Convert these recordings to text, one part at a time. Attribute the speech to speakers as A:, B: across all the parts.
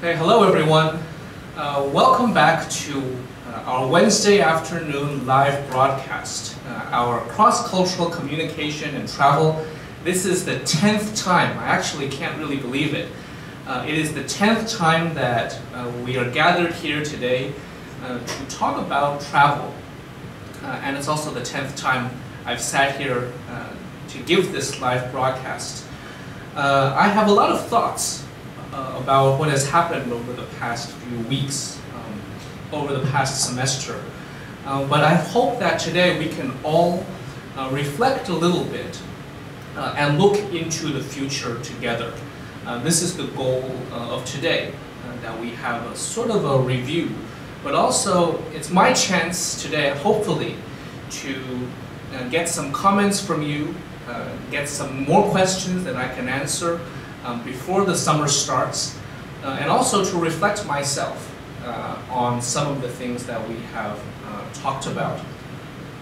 A: Okay, hello everyone. Welcome back to our Wednesday afternoon live broadcast, our cross-cultural communication and travel. This is the 10th time, I actually can't really believe it. It is the 10th time that we are gathered here today to talk about travel. And it's also the 10th time I've sat here to give this live broadcast. I have a lot of thoughts about what has happened over the past few weeks, over the past semester. But I hope that today we can all reflect a little bit and look into the future together. This is the goal of today, that we have a sort of a review. But also, it's my chance today, hopefully, to get some comments from you, get some more questions that I can answer before the summer starts, and also to reflect myself on some of the things that we have talked about.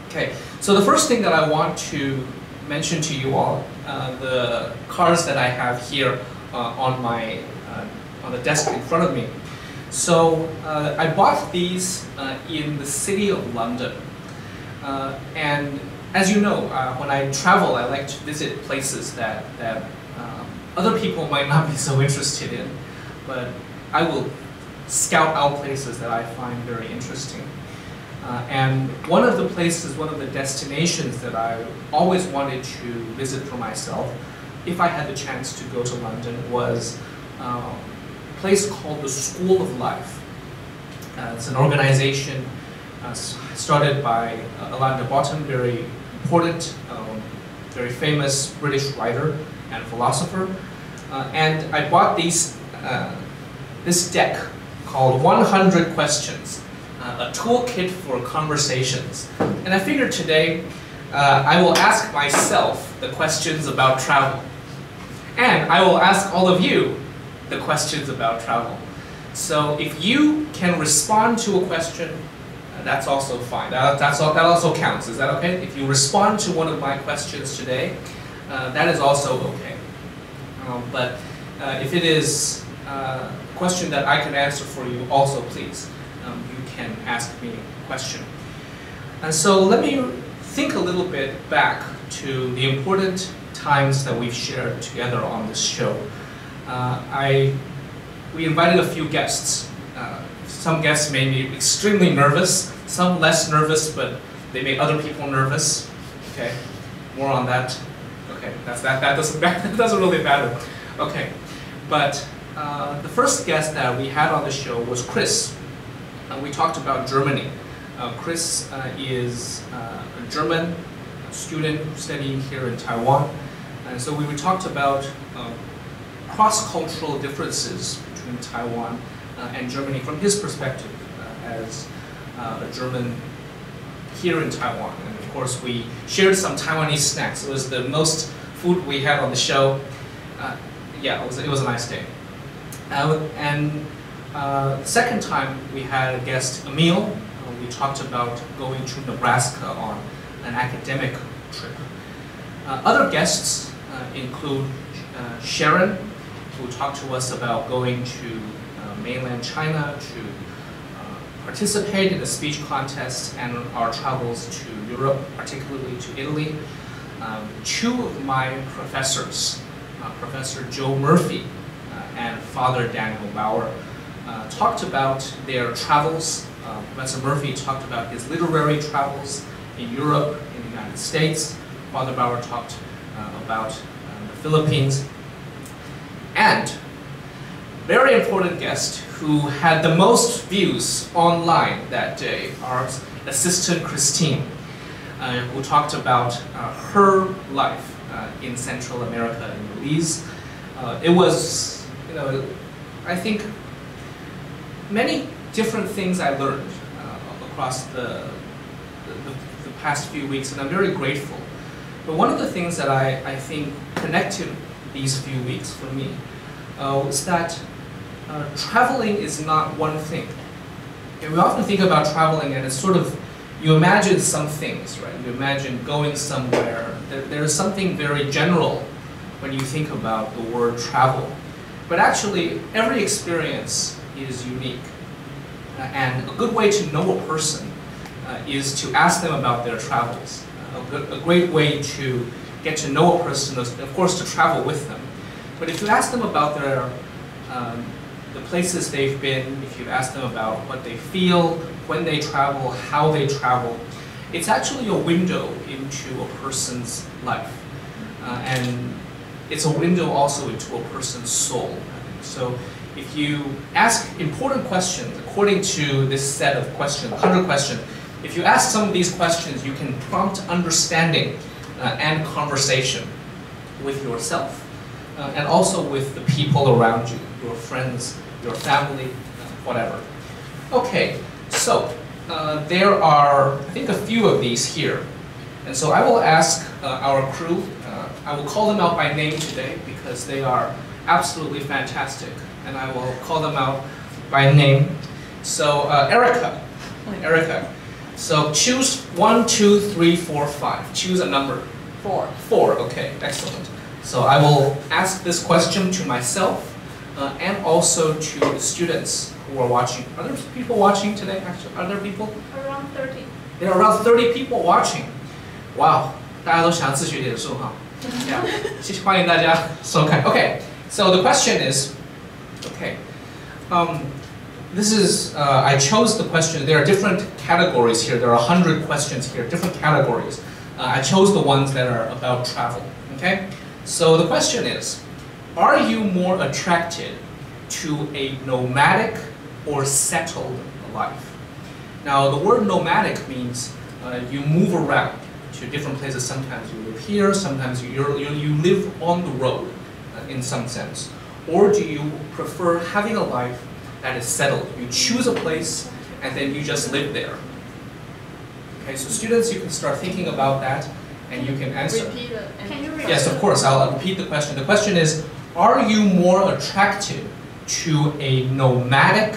A: Okay, so the first thing that I want to mention to you all, the cards that I have here on the desk in front of me. So I bought these in the city of London, and as you know, when I travel, I like to visit places that other people might not be so interested in, but I will scout out places that I find very interesting. And one of the places, one of the destinations that I always wanted to visit for myself, if I had the chance to go to London, was a place called the School of Life. It's an organization started by Alain de Botton, very important, very famous British writer and philosopher. And I bought this deck called 100 Questions, a toolkit for conversations. And I figured today I will ask myself the questions about travel. And I will ask all of you the questions about travel. So if you can respond to a question, that's also fine. That also counts. Is that okay? If you respond to one of my questions today, that is also okay. But if it is a question that I can answer for you, also please, you can ask me a question. And so let me think a little bit back to the important times that we've shared together on this show. We invited a few guests. Some guests made me extremely nervous, some less nervous, but they made other people nervous. Okay, more on that. Okay, that doesn't really matter. Okay, but the first guest that we had on the show was Chris. We talked about Germany. Chris is a German student studying here in Taiwan. And so we talked about cross-cultural differences between Taiwan and Germany from his perspective as a German here in Taiwan. And of course, we shared some Taiwanese snacks. It was the most food we had on the show. Yeah, it was a nice day. And the second time we had a guest, Emil. We talked about going to Nebraska on an academic trip. Other guests include Sharon, who talked to us about going to mainland China to participate in a speech contest and our travels to Europe, particularly to Italy. Two of my professors, Professor Joe Murphy and Father Daniel Bauer, talked about their travels. Professor Murphy talked about his literary travels in Europe, in the United States. Father Bauer talked about the Philippines. And very important guest who had the most views online that day, our assistant Christine, who talked about her life in Central America and Belize. It was, I think, many different things I learned across the past few weeks, and I'm very grateful. But one of the things that I think connected these few weeks for me was that traveling is not one thing. And we often think about traveling and it's sort of, you imagine some things, right? You imagine going somewhere. There is something very general when you think about the word travel. But actually, every experience is unique. And a good way to know a person is to ask them about their travels. A great way to get to know a person is, of course, to travel with them. But if you ask them about the places they've been, if you ask them about what they feel, when they travel, how they travel, it's actually a window into a person's life. And it's a window also into a person's soul. So if you ask important questions, according to this set of questions, 100 questions, if you ask some of these questions, you can prompt understanding and conversation with yourself and also with the people around you, your friends, your family, whatever. Okay, so there are, I think, a few of these here. And so I will ask our crew, I will call them out by name today because they are absolutely fantastic. And I will call them out by name. So Erica. So choose 1, 2, 3, 4, 5. Choose a number.
B: 4.
A: 4, okay, excellent. So I will ask this question to myself and also to the students who are watching. Are there people watching today? Actually, are there people?
B: Around 30.
A: There are around 30 people watching. Wow, 大家都想自学点数哈。Yeah. 欢迎大家收看。Okay, so the question is, okay, this is, I chose the question, there are different categories here, there are 100 questions here, different categories. I chose the ones that are about travel, okay? So the question is, are you more attracted to a nomadic or settled life? Now the word nomadic means you move around to different places. Sometimes you live here, sometimes you live on the road in some sense. Or do you prefer having a life that is settled? You choose a place and then you just live there. Okay, so students, you can start thinking about that and you can answer.
B: Repeat it. Can you repeat?
A: Yes, of course, I'll repeat the question. The question is, are you more attracted to a nomadic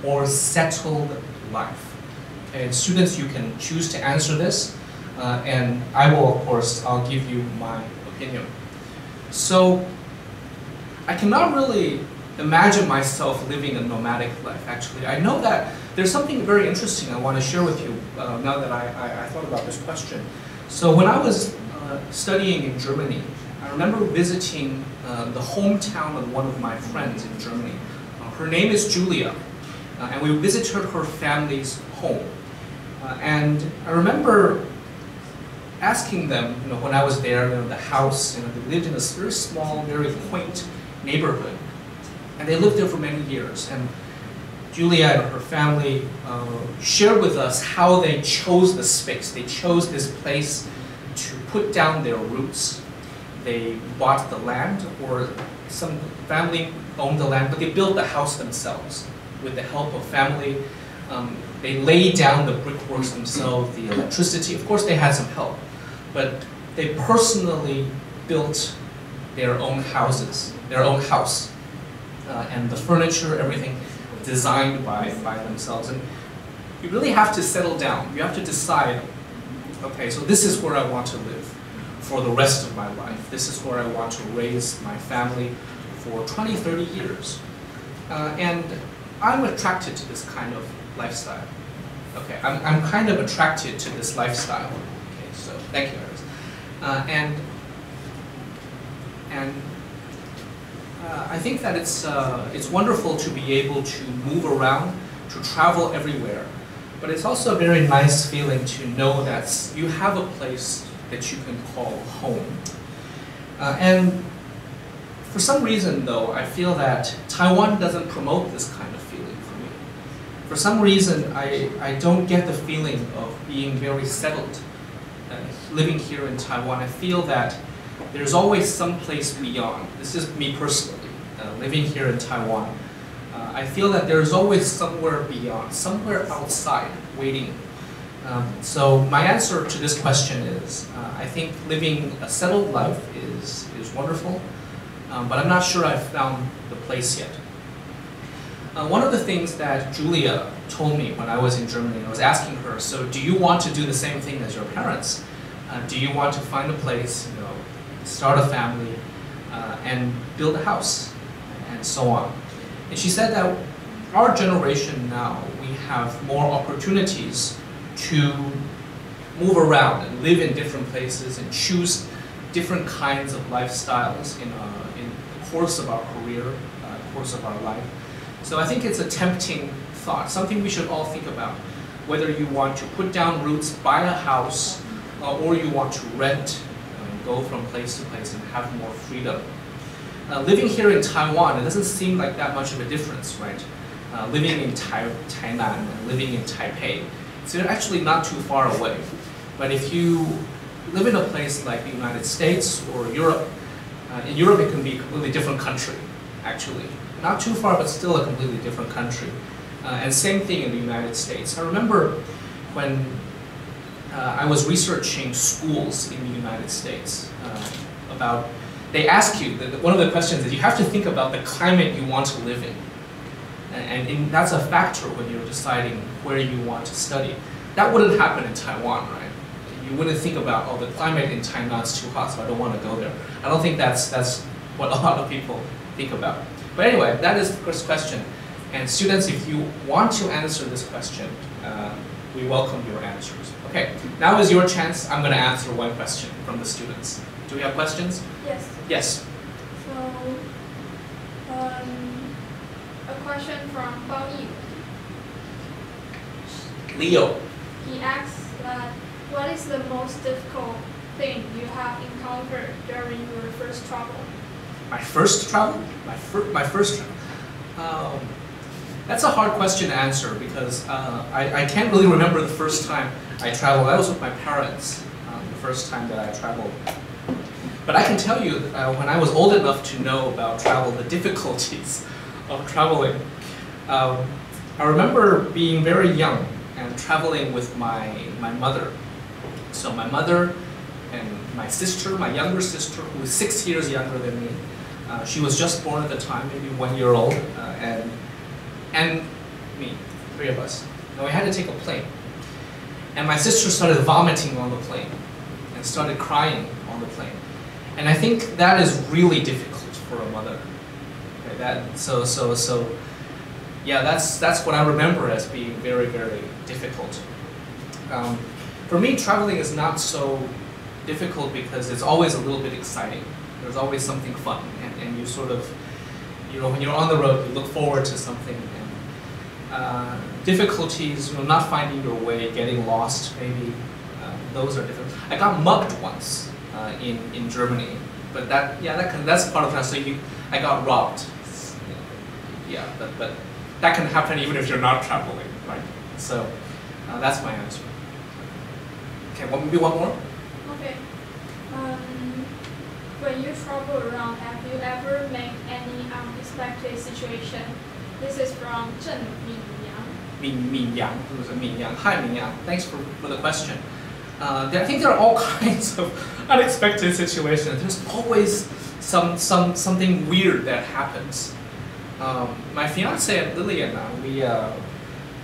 A: or settled life? Okay, and students, you can choose to answer this. And I will, of course, I'll give you my opinion. So, I cannot really imagine myself living a nomadic life, actually. I know that there's something very interesting I want to share with you now that I thought about this question. So when I was studying in Germany, I remember visiting the hometown of one of my friends in Germany. Her name is Julia, and we visited her family's home. And I remember asking them, when I was there, the house, they lived in a very small, very quaint neighborhood. And they lived there for many years. And Julia and her family shared with us how they chose the space. They chose this place to put down their roots. They bought the land, or some family owned the land, but they built the house themselves with the help of family. They laid down the brickworks themselves, the electricity. Of course, they had some help, but they personally built their own houses, their own house, and the furniture, everything designed by themselves. And you really have to settle down. You have to decide, okay, so this is where I want to live for the rest of my life. This is where I want to raise my family for 20, 30 years. And I'm attracted to this kind of lifestyle. Okay, I'm kind of attracted to this lifestyle. Okay, so thank you, Iris. I think that it's wonderful to be able to move around, to travel everywhere. But it's also a very nice feeling to know that you have a place that you can call home. And for some reason, though, I feel that Taiwan doesn't promote this kind of feeling for me. For some reason, I don't get the feeling of being very settled living here in Taiwan. I feel that there's always some place beyond. This is me personally, living here in Taiwan. I feel that there's always somewhere beyond, somewhere outside waiting. So my answer to this question is, I think living a settled life is wonderful, but I'm not sure I've found the place yet. One of the things that Julia told me when I was in Germany, I was asking her, so do you want to do the same thing as your parents? Do you want to find a place, start a family, and build a house, and so on. And she said that our generation now, we have more opportunities to move around and live in different places and choose different kinds of lifestyles in the course of our career, course of our life. So I think it's a tempting thought, something we should all think about, whether you want to put down roots, buy a house, or you want to rent, go from place to place and have more freedom. Living here in Taiwan, it doesn't seem like that much of a difference, right? Living in Tainan and living in Taipei, so they're actually not too far away. But if you live in a place like the United States or Europe, in Europe it can be a completely different country, actually. Not too far, but still a completely different country. And same thing in the United States. I remember when I was researching schools in the United States about, they ask you, one of the questions is you have to think about the climate you want to live in. And that's a factor when you're deciding where you want to study. That wouldn't happen in Taiwan, right? You wouldn't think about, oh, the climate in China is too hot, so I don't want to go there. I don't think that's what a lot of people think about. But anyway, that is the first question. And students, if you want to answer this question, we welcome your answers. Okay, now is your chance. I'm going to answer one question from the students. Do we have questions?
B: Yes.
A: Yes.
B: So, a question from Bao Yi.
A: Leo.
B: He asks that, what is the most difficult thing you have encountered during your first travel?
A: My first travel? My first travel? That's a hard question to answer because I can't really remember the first time I traveled. I was with my parents the first time that I traveled. But I can tell you, when I was old enough to know about travel, the difficulties of traveling. I remember being very young and traveling with my mother. So my mother and my sister, my younger sister, who was 6 years younger than me, she was just born at the time, maybe 1 year old, and me, 3 of us. And we had to take a plane. And my sister started vomiting on the plane and started crying on the plane. And I think that is really difficult for a mother. Okay, yeah, that's what I remember as being very, very difficult. For me, traveling is not so difficult because it's always a little bit exciting. There's always something fun, and you sort of, when you're on the road, you look forward to something. And difficulties, not finding your way, getting lost, maybe, those are different. I got mugged once in Germany, but that's part of that. So I got robbed. Yeah, but that can happen even if you're not traveling, right? So that's my answer. Okay, maybe one more.
B: Okay. When you travel around, have you ever met any unexpected situation? This is from Zhen Min Yang.
A: Min Yang. Hi, Min Yang. Thanks for the question. I think there are all kinds of unexpected situations. There's always something weird that happens. My fiance and Lillian, we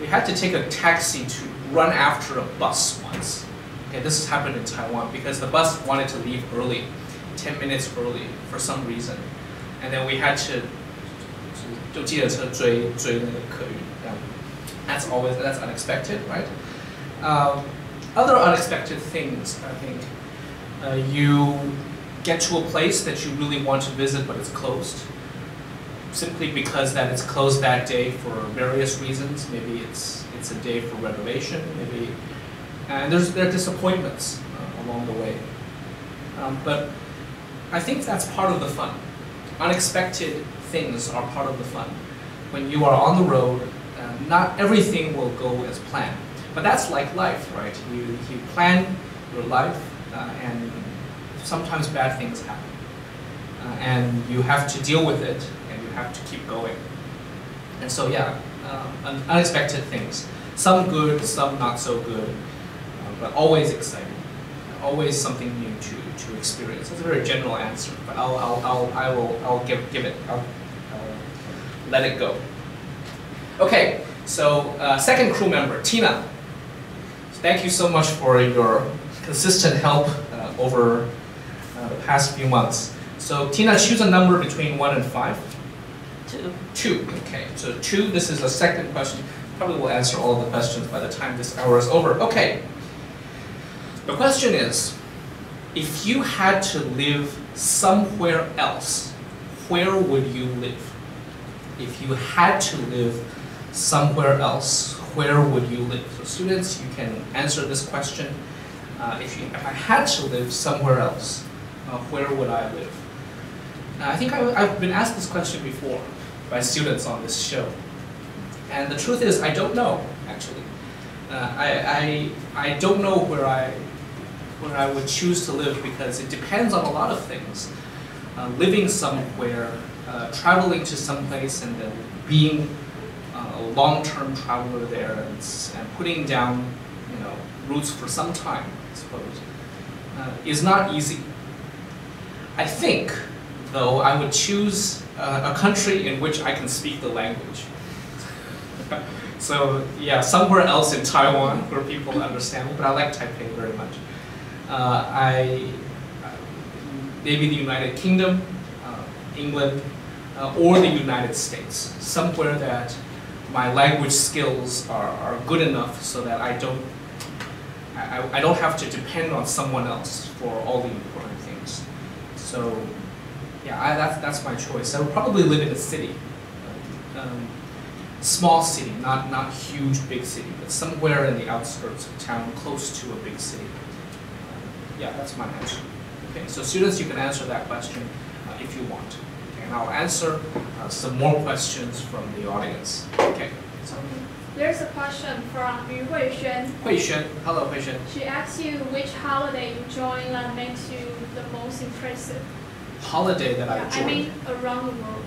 A: had to take a taxi to run after a bus once. Okay, this has happened in Taiwan because the bus wanted to leave early, 10 minutes early for some reason, and then we had to 就计程车追那个客运。That's unexpected, right? Other unexpected things, I think, you get to a place that you really want to visit, but it's closed. Simply because that it's closed that day for various reasons. Maybe it's a day for renovation. Maybe, and there are disappointments along the way. But I think that's part of the fun. Unexpected things are part of the fun. When you are on the road, not everything will go as planned. But that's like life, right? You plan your life, and sometimes bad things happen. And you have to deal with it, and you have to keep going. And so yeah, unexpected things. Some good, some not so good, but always exciting. Always something new to experience. That's a very general answer, but I'll give it. I'll let it go. Okay, so second crew member, Tina. Thank you so much for your consistent help over the past few months. So Tina, choose a number between 1 and 5.
B: Two.
A: Two, okay. So two, this is a second question. Probably will answer all of the questions by the time this hour is over. Okay. The question is, if you had to live somewhere else, where would you live? If you had to live somewhere else, where would you live? So students, you can answer this question. If I had to live somewhere else, where would I live? I think I've been asked this question before by students on this show. And the truth is, I don't know, actually. I don't know where I would choose to live because it depends on a lot of things. Living somewhere, traveling to some place, and then being a long-term traveler there and putting down, roots for some time, I suppose, is not easy. I think, though, I would choose a country in which I can speak the language. So yeah, somewhere else in Taiwan where people understand me, but I like Taipei very much. Maybe the United Kingdom, England, or the United States. Somewhere that my language skills are good enough so that I don't have to depend on someone else for all the important things. So yeah, that's my choice. I would probably live in a city. Small city, not huge big city, but somewhere in the outskirts of town, close to a big city. Yeah, that's my answer. Okay, so students, you can answer that question if you want. Okay, and I'll answer some more questions from the audience. Okay. So.
B: There's a question from Yu Huixuan.
A: Huixuan, hello Huixuan.
B: She asks you which holiday you joined that makes you the most impressive.
A: Holiday that I joined?
B: I mean around the world.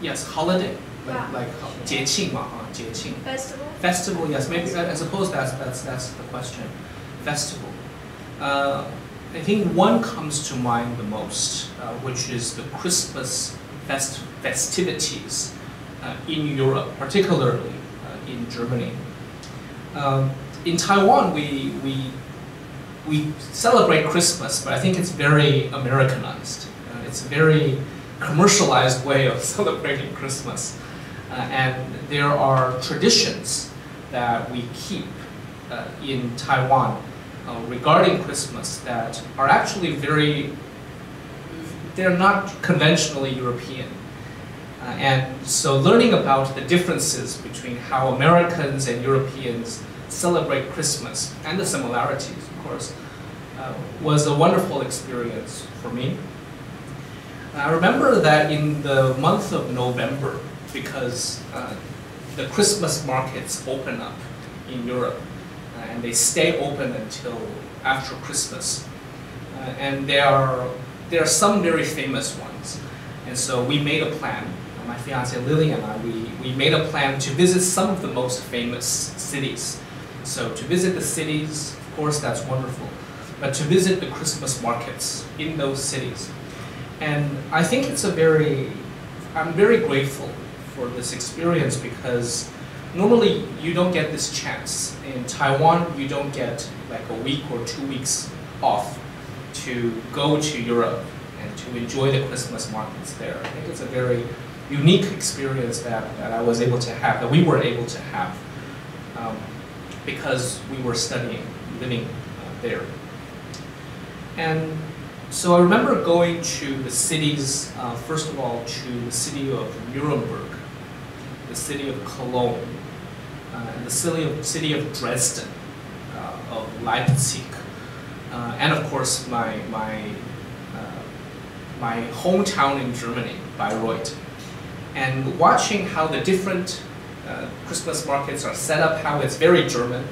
A: Yes, holiday. Like
B: 节庆嘛,
A: 节庆.
B: Festival?
A: Festival, yes. Maybe I suppose that's the question. Festival. I think one comes to mind the most, which is the Christmas festivities in Europe, particularly in Germany. In Taiwan, we celebrate Christmas, but I think it's very Americanized. It's a very commercialized way of celebrating Christmas. And there are traditions that we keep in Taiwan regarding Christmas that are actually they're not conventionally European. And so learning about the differences between how Americans and Europeans celebrate Christmas, and the similarities, of course, was a wonderful experience for me. I remember that in the month of November, because the Christmas markets open up in Europe, and they stay open until after Christmas. And there are some very famous ones. And so we made a plan, my fiancée Lily and I, we made a plan to visit some of the most famous cities. So to visit the cities, of course, that's wonderful, but to visit the Christmas markets in those cities. And I think I'm very grateful for this experience because normally you don't get this chance. In Taiwan, you don't get like a week or 2 weeks off to go to Europe and to enjoy the Christmas markets there. I think it's a very unique experience that I was able to have, that we were able to have because we were living there. And so I remember going to the cities, first of all, to the city of Nuremberg, the city of Cologne, and the city of Dresden, of Leipzig, and of course my hometown in Germany, Bayreuth. And watching how the different Christmas markets are set up, how it's very German,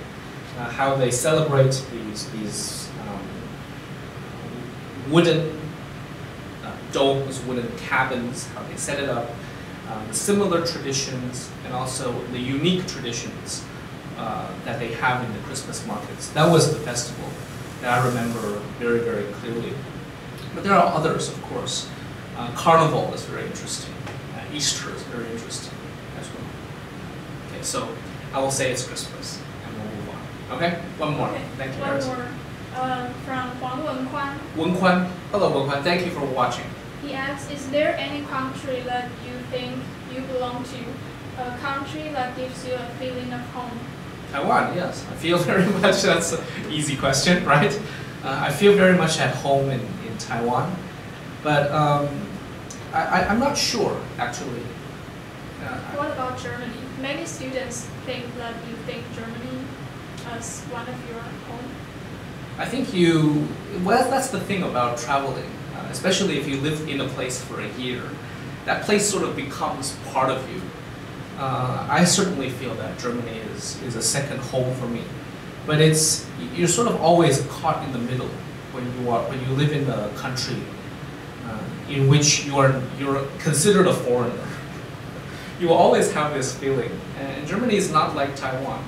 A: how they celebrate these wooden domes, wooden cabins, how they set it up, the similar traditions, and also the unique traditions that they have in the Christmas markets. That was the festival that I remember very, very clearly. But there are others, of course. Carnival is very interesting. Easter is very interesting as well. Okay, so I will say it's Christmas, and we'll move on. Okay, one more.
B: Okay.
A: Thank you.
B: One more from Huang Wenkuan.
A: Wenkuan, hello Wenkuan. Thank you for watching.
B: He asks, is there any country that you think you belong to a country that gives you a feeling of home?
A: Taiwan, yes. I feel very much, that's an easy question, right? I feel very much at home in Taiwan, but I'm not sure, actually.
B: What about Germany? Many students think that you think Germany as one of your home.
A: I think well, that's the thing about traveling, especially if you live in a place for a year. That place sort of becomes part of you. I certainly feel that Germany is a second home for me. But you're sort of always caught in the middle when you live in a country in which you're considered a foreigner. You will always have this feeling. And Germany is not like Taiwan.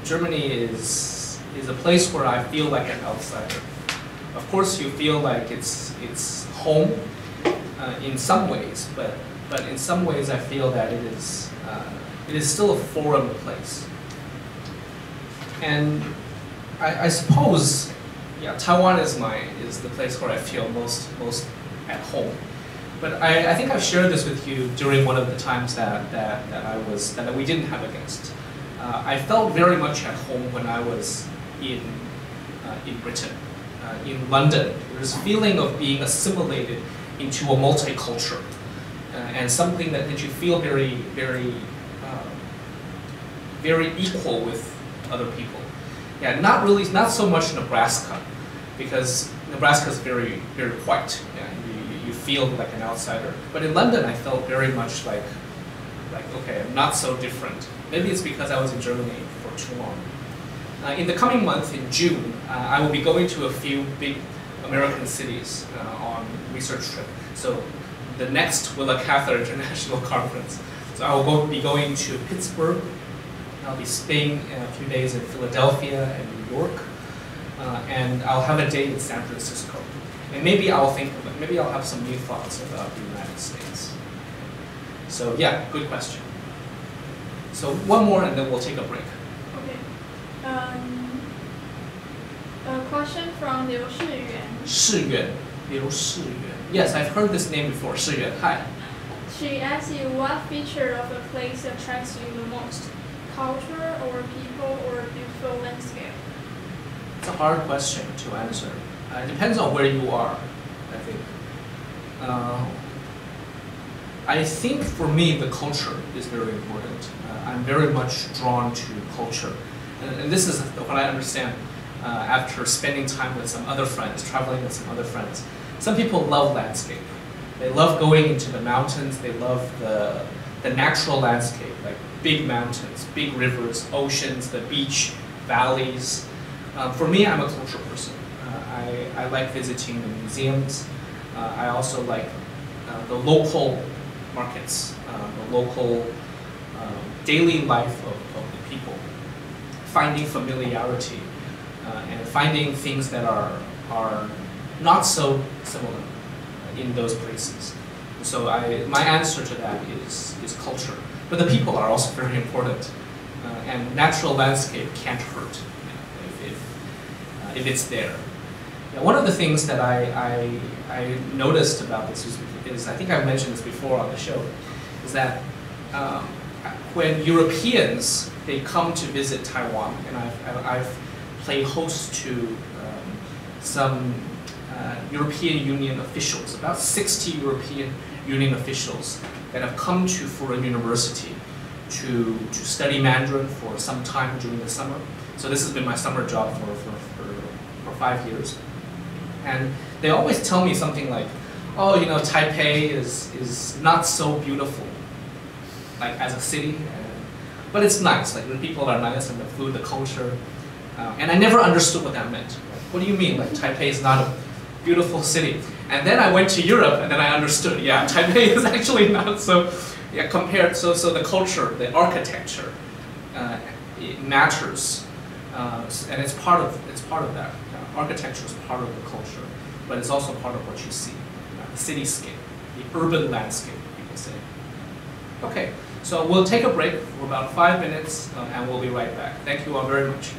A: Germany is a place where I feel like an outsider. Of course, you feel like it's home in some ways, but in some ways I feel that it is still a foreign place. And I suppose, yeah, Taiwan is the place where I feel most at home. But I think I've shared this with you during one of the times that we didn't have a guest. I felt very much at home when I was in Britain, in London. There's a feeling of being assimilated into a multicultural, and something that you feel very equal with other people. Yeah, not so much Nebraska, because Nebraska is very white. Yeah, you feel like an outsider. But in London, I felt very much like okay, I'm not so different. Maybe it's because I was in Germany for too long. In the coming month, in June, I will be going to a few big American cities on research trip. So the next Willa Cather International Conference. So I will be going to Pittsburgh. I'll be staying a few days in Philadelphia and New York. And I'll have a day in San Francisco. And maybe I'll have some new thoughts about the United States. So yeah, good question. So one more and then we'll take a break.
B: Okay. A question from Liu Shiyuan.
A: Liu Shiyuan. Yes, I've heard this name before. Shiyuan, hi.
B: She asks you what feature of a place attracts you the most? Culture or people or beautiful landscape?
A: It's a hard question to answer. It depends on where you are, I think. I think for me the culture is very important. I'm very much drawn to culture. And this is what I understand after spending time with some other friends, traveling with some other friends. Some people love landscape. They love going into the mountains. They love the natural landscape, like big mountains, big rivers, oceans, the beach, valleys. For me, I'm a culture person. I like visiting the museums. I also like the local markets, the local daily life of the people, finding familiarity and finding things that are not so similar in those places. So my answer to that is culture. But the people are also very important. And natural landscape can't hurt if it's there. Yeah, one of the things that I noticed about this is I think I've mentioned this before on the show, is that when Europeans, they come to visit Taiwan, and I've played host to some European Union officials, about 60 European Union officials that have come to Furen University to study Mandarin for some time during the summer. So this has been my summer job for 5 years. And they always tell me something like, oh, you know, Taipei is not so beautiful, like as a city, but it's nice. Like the people are nice and the food, the culture. And I never understood what that meant. Like, what do you mean? Like Taipei is not a beautiful city? And then I went to Europe and then I understood. Yeah, Taipei is actually not so. Yeah, compared. So the culture, the architecture, it matters, and it's part of that. Architecture is part of the culture, but it's also part of what you see, the cityscape, the urban landscape, people say. Okay, so we'll take a break for about 5 minutes, and we'll be right back. Thank you all very much.